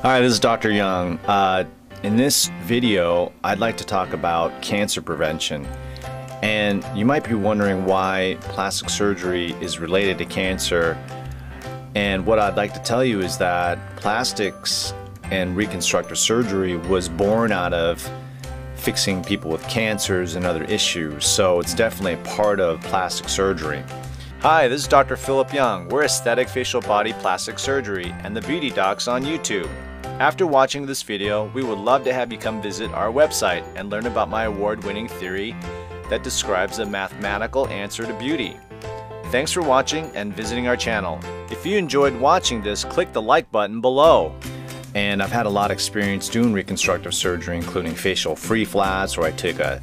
Hi, this is Dr. Young. In this video, I'd like to talk about cancer prevention. And you might be wondering why plastic surgery is related to cancer. And what I'd like to tell you is that plastics and reconstructive surgery was born out of fixing people with cancers and other issues. So it's definitely a part of plastic surgery. Hi, this is Dr. Philip Young. We're Aesthetic Facial Body Plastic Surgery and the Beauty Docs on YouTube. After watching this video, we would love to have you come visit our website and learn about my award-winning theory that describes a mathematical answer to beauty. Thanks for watching and visiting our channel. If you enjoyed watching this, click the like button below. And I've had a lot of experience doing reconstructive surgery, including facial free flats, where I take a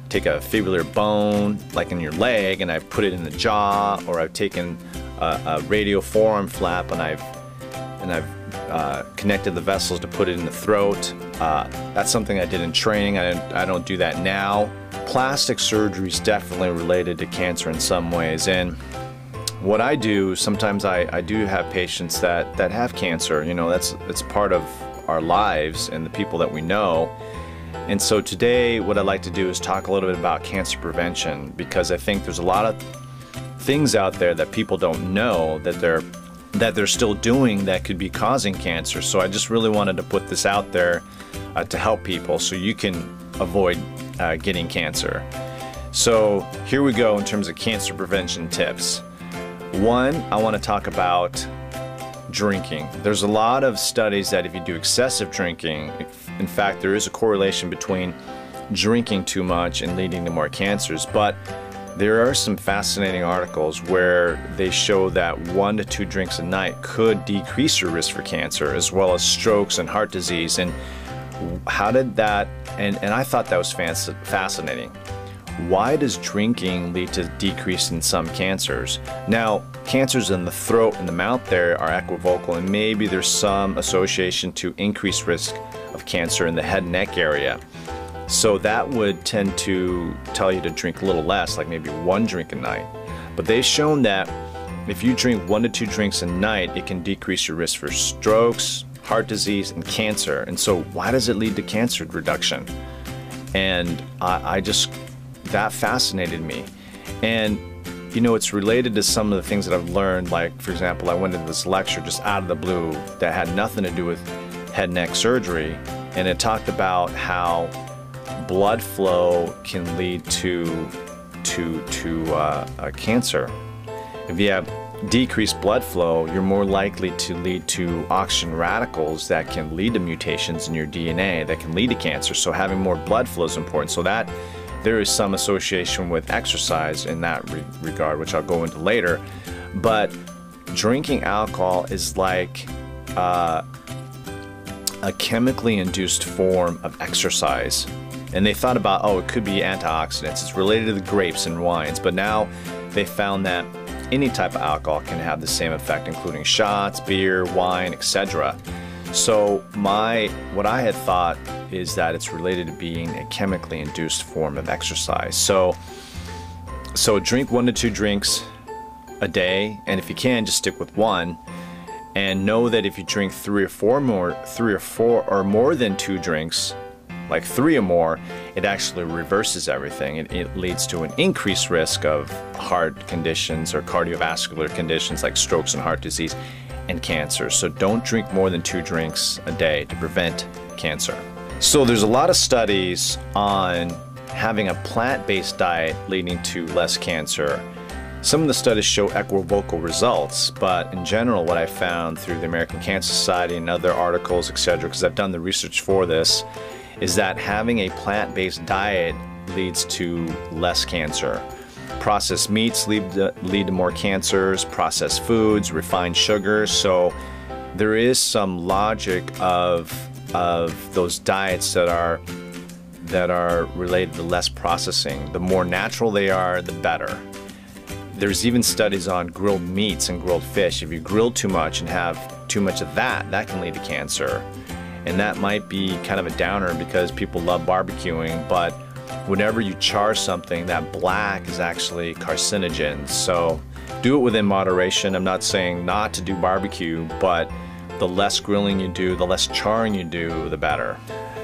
fibular bone, like in your leg, and I've put it in the jaw, or I've taken a radial forearm flap and I've connected the vessels to put it in the throat. That's something I did in training. I don't do that now. Plastic surgery is definitely related to cancer in some ways, and what I do, sometimes I do have patients that have cancer. You know, it's part of our lives and the people that we know. And so today what I'd like to do is talk a little bit about cancer prevention, because I think there's a lot of things out there that people don't know that they're still doing that could be causing cancer. So I just really wanted to put this out there to help people so you can avoid getting cancer. So here we go in terms of cancer prevention tips. One, I want to talk about drinking. There's a lot of studies that if you do excessive drinking, in fact there is a correlation between drinking too much and leading to more cancers, but there are some fascinating articles where they show that 1 to 2 drinks a night could decrease your risk for cancer, as well as strokes and heart disease. And how did that, and I thought that was fascinating. Why does drinking lead to decrease in some cancers? Now, cancers in the throat and the mouth there are equivocal, and maybe there's some association to increased risk of cancer in the head and neck area. So that would tend to tell you to drink a little less, like maybe 1 drink a night. But they've shown that if you drink 1 to 2 drinks a night, it can decrease your risk for strokes, heart disease, and cancer. And so why does it lead to cancer reduction? And that fascinated me. And you know, it's related to some of the things that I've learned. Like, for example, I went to this lecture just out of the blue that had nothing to do with head and neck surgery, and it talked about how blood flow can lead to cancer. If you have decreased blood flow, you're more likely to lead to oxygen radicals that can lead to mutations in your DNA that can lead to cancer. So having more blood flow is important. So that there is some association with exercise in that regard, which I'll go into later. But drinking alcohol is like a chemically induced form of exercise. And they thought about, oh, it could be antioxidants. It's related to the grapes and wines. But now they found that any type of alcohol can have the same effect, including shots, beer, wine, etc. So what I had thought is that it's related to being a chemically induced form of exercise. So drink 1 to 2 drinks a day, and if you can, just stick with 1. And know that if you drink 3 or 4 or more than 2 drinks, like 3 or more, it actually reverses everything. It leads to an increased risk of heart conditions or cardiovascular conditions like strokes and heart disease and cancer. So don't drink more than 2 drinks a day to prevent cancer. So there's a lot of studies on having a plant-based diet leading to less cancer. Some of the studies show equivocal results, but in general what I found through the American Cancer Society and other articles, etc., because I've done the research for this, is that having a plant-based diet leads to less cancer. Processed meats lead to more cancers, processed foods, refined sugars. So there is some logic of those diets that are related to less processing. The more natural they are, the better. There's even studies on grilled meats and grilled fish. If you grill too much and have too much of that can lead to cancer. And that might be kind of a downer because people love barbecuing, but whenever you char something, that black is actually carcinogen. So do it within moderation. I'm not saying not to do barbecue, but the less grilling you do, the less charring you do, the better.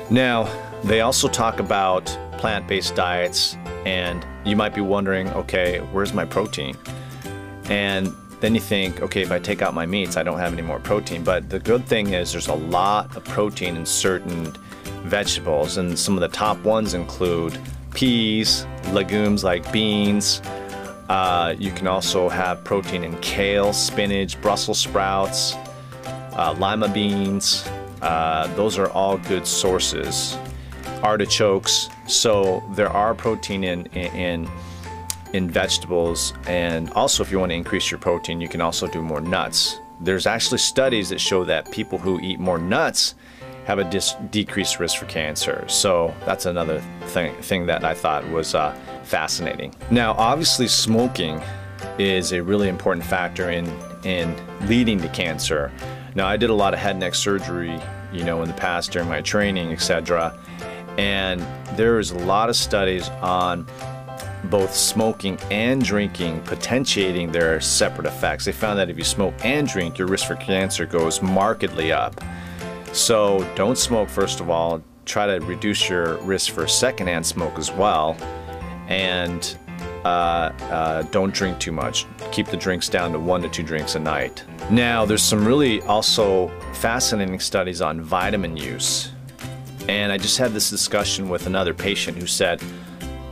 Now, they also talk about plant-based diets, and you might be wondering, okay, where's my protein? And then you think, okay, if I take out my meats, I don't have any more protein. But the good thing is there's a lot of protein in certain vegetables, and some of the top ones include peas, legumes like beans. You can also have protein in kale, spinach, Brussels sprouts, lima beans. Those are all good sources. Artichokes. So there are protein in vegetables, and also if you want to increase your protein, you can also do more nuts. There's actually studies that show that people who eat more nuts have a decreased risk for cancer. So that's another thing that I thought was fascinating. Now, obviously smoking is a really important factor in leading to cancer. Now, I did a lot of head and neck surgery, you know, in the past during my training, etc. And there is a lot of studies on both smoking and drinking potentiating their separate effects. They found that if you smoke and drink, your risk for cancer goes markedly up. So don't smoke, first of all. Try to reduce your risk for secondhand smoke as well. And don't drink too much. Keep the drinks down to 1 to 2 drinks a night. Now, there's some really also fascinating studies on vitamin use. And I just had this discussion with another patient who said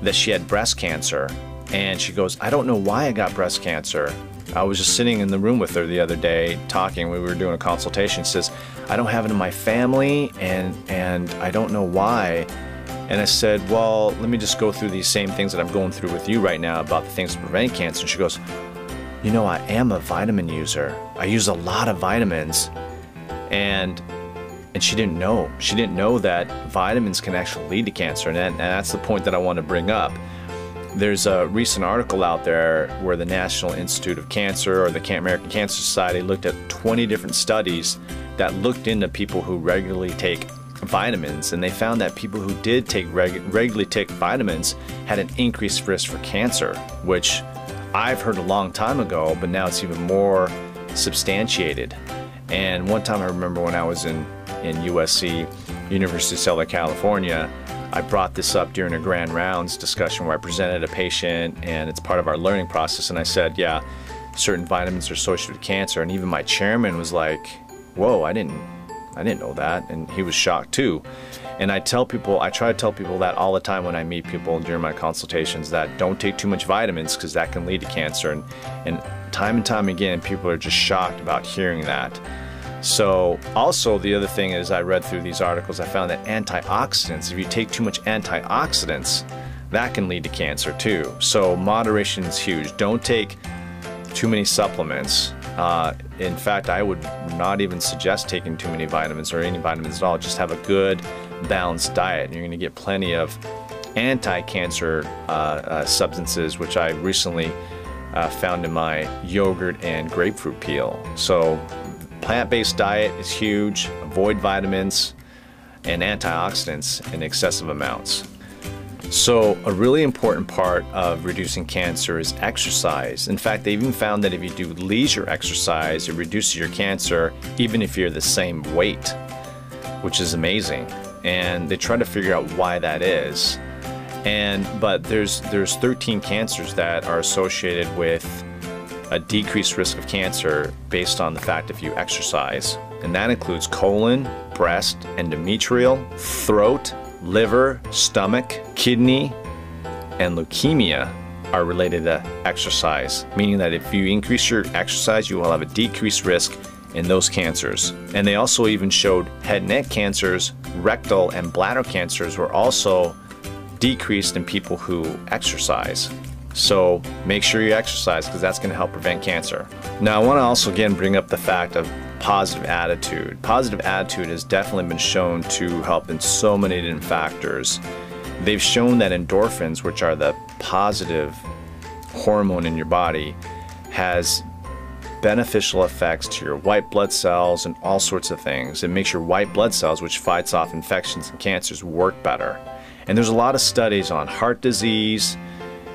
that she had breast cancer. And she goes, I don't know why I got breast cancer. I was just sitting in the room with her the other day talking. We were doing a consultation. She says, I don't have it in my family, and I don't know why. And I said, well, let me just go through these same things that I'm going through with you right now about the things to prevent cancer. And she goes, you know, I am a vitamin user. I use a lot of vitamins. And she didn't know. She didn't know that vitamins can actually lead to cancer. And that's the point that I want to bring up. There's a recent article out there where the National Institute of Cancer or the American Cancer Society looked at 20 different studies that looked into people who regularly take vitamins, and they found that people who did regularly take vitamins had an increased risk for cancer, which I've heard a long time ago, but now it's even more substantiated. And one time I remember when I was in USC, University of Southern California, I brought this up during a grand rounds discussion where I presented a patient, and it's part of our learning process, and I said, yeah, certain vitamins are associated with cancer, and even my chairman was like, whoa, I didn't know that, and he was shocked too. And I try to tell people that all the time when I meet people during my consultations, that don't take too much vitamins because that can lead to cancer, and time again people are just shocked about hearing that. So also the other thing is, I read through these articles, I found that antioxidants, if you take too much antioxidants, that can lead to cancer too. So moderation is huge. Don't take too many supplements. In fact, I would not even suggest taking too many vitamins or any vitamins at all. Just have a good balanced diet. You're going to get plenty of anti-cancer substances, which I recently found in my yogurt and grapefruit peel. So plant-based diet is huge. Avoid vitamins and antioxidants in excessive amounts. So a really important part of reducing cancer is exercise. In fact, they even found that if you do leisure exercise, it reduces your cancer even if you're the same weight, which is amazing. And they try to figure out why that is. But there's 13 cancers that are associated with a decreased risk of cancer based on the fact if you exercise. And that includes colon, breast, endometrial, throat, liver, stomach, kidney, and leukemia are related to exercise, meaning that if you increase your exercise, you will have a decreased risk in those cancers. And they also even showed head and neck cancers, rectal and bladder cancers were also decreased in people who exercise. So make sure you exercise, because that's going to help prevent cancer. Now, I want to also again bring up the fact of positive attitude. Positive attitude has definitely been shown to help in so many different factors. They've shown that endorphins, which are the positive hormone in your body, has beneficial effects to your white blood cells and all sorts of things. It makes your white blood cells, which fights off infections and cancers, work better. And there's a lot of studies on heart disease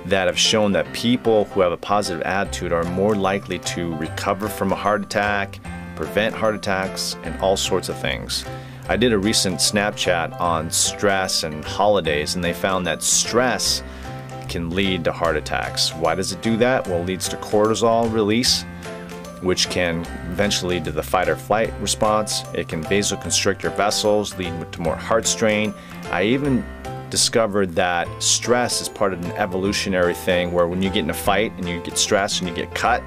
that have shown that people who have a positive attitude are more likely to recover from a heart attack, prevent heart attacks, and all sorts of things. I did a recent Snapchat on stress and holidays, and they found that stress can lead to heart attacks. Why does it do that? Well, it leads to cortisol release, which can eventually lead to the fight or flight response. It can vasoconstrict your vessels, lead to more heart strain. I even discovered that stress is part of an evolutionary thing where when you get in a fight and you get stressed and you get cut,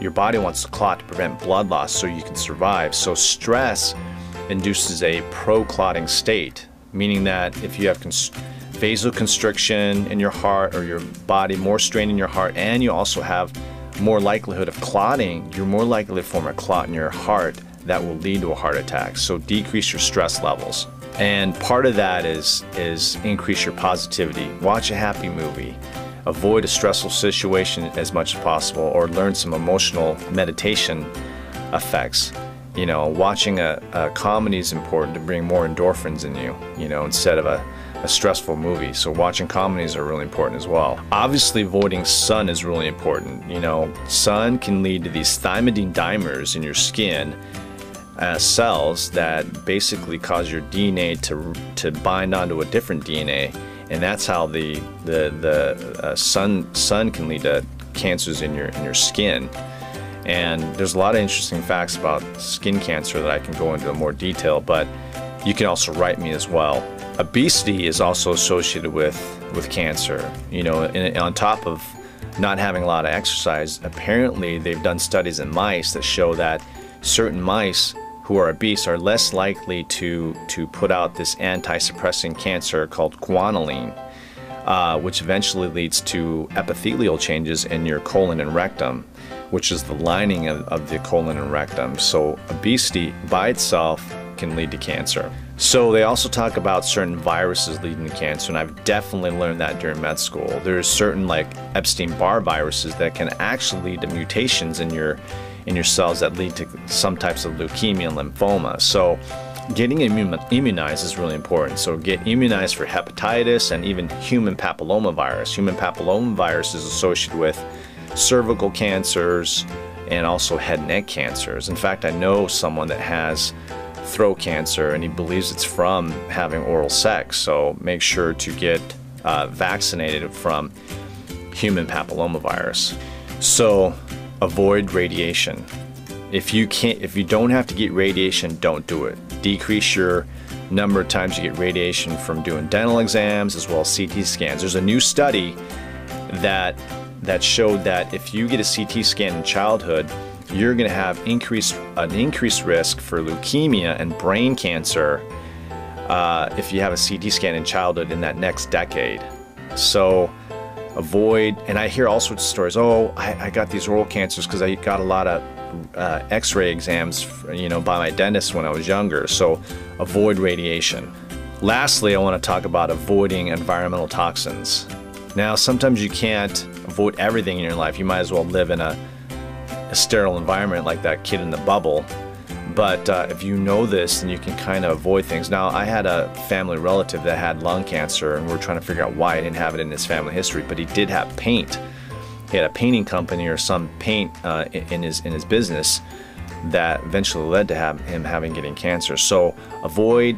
your body wants to clot to prevent blood loss so you can survive. So stress induces a pro-clotting state, meaning that if you have vasoconstriction in your heart or your body, more strain in your heart, and you also have more likelihood of clotting, you're more likely to form a clot in your heart that will lead to a heart attack. So decrease your stress levels. And part of that is increase your positivity. Watch a happy movie. Avoid a stressful situation as much as possible, or learn some emotional meditation effects. You know, watching a comedy is important to bring more endorphins in you, you know, instead of a stressful movie. So watching comedies are really important as well. Obviously, avoiding sun is really important. You know, sun can lead to these thymidine dimers in your skin, cells that basically cause your DNA to bind onto a different DNA, and that's how the sun can lead to cancers in your skin. And there's a lot of interesting facts about skin cancer that I can go into in more detail, but you can also write me as well. Obesity is also associated with cancer. You know, and on top of not having a lot of exercise, apparently they've done studies in mice that show that certain mice who are obese are less likely to put out this anti-suppressing cancer called guanylate, which eventually leads to epithelial changes in your colon and rectum, which is the lining of the colon and rectum. So obesity by itself can lead to cancer. So they also talk about certain viruses leading to cancer, and I've definitely learned that during med school. There's certain like Epstein-Barr viruses that can actually lead to mutations in your cells that lead to some types of leukemia and lymphoma. So getting immunized is really important. So get immunized for hepatitis and even human papillomavirus. Human papillomavirus is associated with cervical cancers and also head and neck cancers. In fact, I know someone that has throat cancer, and he believes it's from having oral sex. So make sure to get vaccinated from human papillomavirus. So avoid radiation. If you don't have to get radiation, don't do it. Decrease your number of times you get radiation from doing dental exams as well as CT scans. There's a new study that showed that if you get a CT scan in childhood, you're going to have an increased risk for leukemia and brain cancer if you have a CT scan in childhood in that next decade. So avoid, and I hear all sorts of stories. Oh, I got these oral cancers because I got a lot of x-ray exams, you know, by my dentist when I was younger. So avoid radiation. Lastly, I want to talk about avoiding environmental toxins. Now, sometimes you can't avoid everything in your life. You might as well live in a sterile environment like that kid in the bubble. But if you know this, then you can kind of avoid things. Now, I had a family relative that had lung cancer, and we're trying to figure out why he didn't have it in his family history, but he did have paint. He had a painting company or some paint in his business that eventually led to him getting cancer. So avoid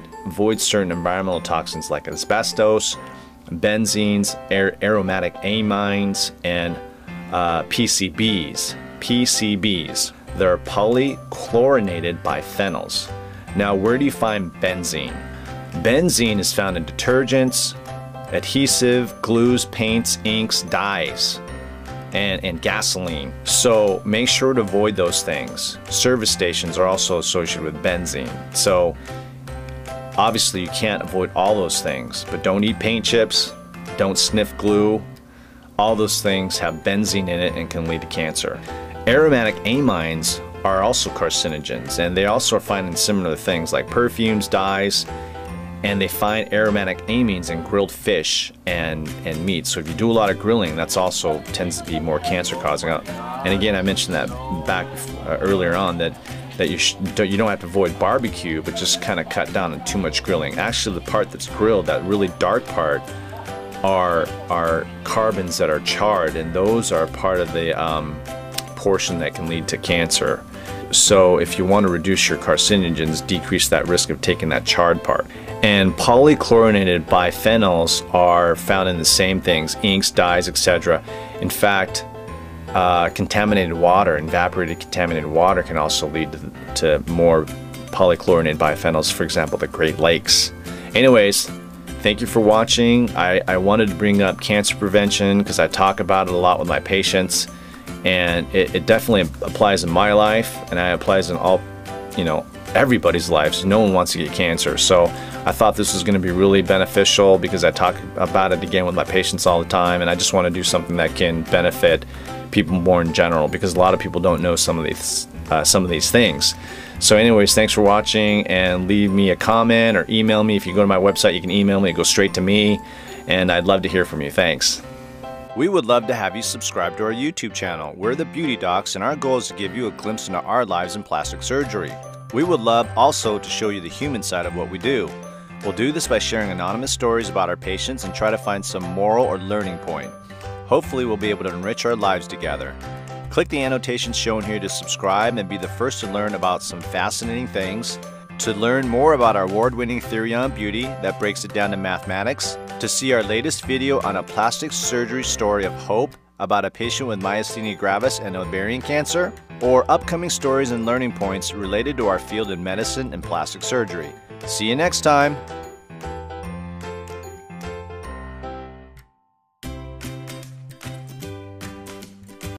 certain environmental toxins like asbestos, benzenes, aromatic amines, and PCBs. They're polychlorinated biphenyls. Now, where do you find benzene? Benzene is found in detergents, adhesive, glues, paints, inks, dyes, and gasoline. So make sure to avoid those things. Service stations are also associated with benzene. So obviously you can't avoid all those things, but don't eat paint chips, don't sniff glue. All those things have benzene in it and can lead to cancer. Aromatic amines are also carcinogens, and they also are found in similar things like perfumes, dyes, and they find aromatic amines in grilled fish and meat. So if you do a lot of grilling, that's also tends to be more cancer causing. And again, I mentioned that back earlier on that you don't have to avoid barbecue, but just kind of cut down on too much grilling. Actually, the part that's grilled, that really dark part, are carbons that are charred, and those are part of the portion that can lead to cancer. So if you want to reduce your carcinogens, decrease that risk of taking that charred part. And polychlorinated biphenyls are found in the same things, inks, dyes, etc. In fact, contaminated water, evaporated contaminated water, can also lead to more polychlorinated biphenyls, for example, the Great Lakes. Anyways, thank you for watching. I wanted to bring up cancer prevention because I talk about it a lot with my patients, and it definitely applies in my life, and it applies in all, everybody's lives. No one wants to get cancer. So I thought this was going to be really beneficial because I talk about it again with my patients all the time, and I just want to do something that can benefit people more in general, because a lot of people don't know some of these things. So anyways, thanks for watching, and leave me a comment or email me. If you go to my website, you can email me. It goes straight to me, and I'd love to hear from you. Thanks. We would love to have you subscribe to our YouTube channel. We're the Beauty Docs, and our goal is to give you a glimpse into our lives in plastic surgery. We would love also to show you the human side of what we do. We'll do this by sharing anonymous stories about our patients and try to find some moral or learning point. Hopefully we'll be able to enrich our lives together. Click the annotations shown here to subscribe and be the first to learn about some fascinating things, to learn more about our award-winning theory on beauty that breaks it down to mathematics, to see our latest video on a plastic surgery story of hope about a patient with myasthenia gravis and ovarian cancer, or upcoming stories and learning points related to our field in medicine and plastic surgery. See you next time!